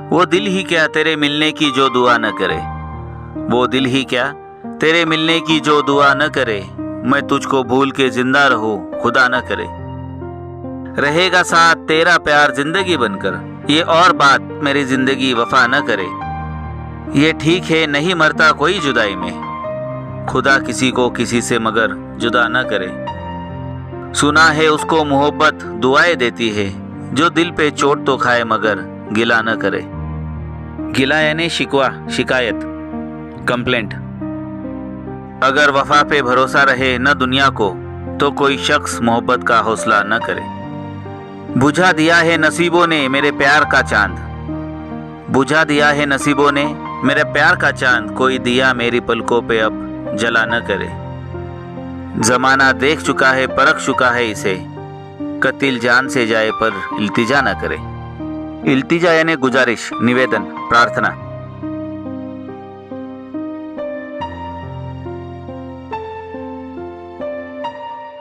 वो दिल ही क्या तेरे मिलने की जो दुआ न करे, वो दिल ही क्या तेरे मिलने की जो दुआ न करे। मैं तुझको भूल के जिंदा रहूं खुदा न करे। रहेगा साथ तेरा प्यार जिंदगी बनकर, ये और बात मेरी जिंदगी वफा न करे। ये ठीक है नहीं मरता कोई जुदाई में, खुदा किसी को किसी से मगर जुदा न करे। सुना है उसको मोहब्बत दुआएं देती है, जो दिल पे चोट तो खाए मगर गिला न करे। गिला यानी शिकवा, शिकायत, कंप्लेंट। अगर वफा पे भरोसा रहे न दुनिया को, तो कोई शख्स मोहब्बत का हौसला न करे। बुझा दिया है नसीबों ने मेरे प्यार का चांद, बुझा दिया है नसीबों ने मेरे प्यार का चांद। कोई दिया मेरी पलकों पे अब जला न करे। जमाना देख चुका है परख चुका है इसे, कतिल जान से जाए पर इल्तिजा न करे। इल्तिजा यानी गुजारिश, निवेदन, प्रार्थना।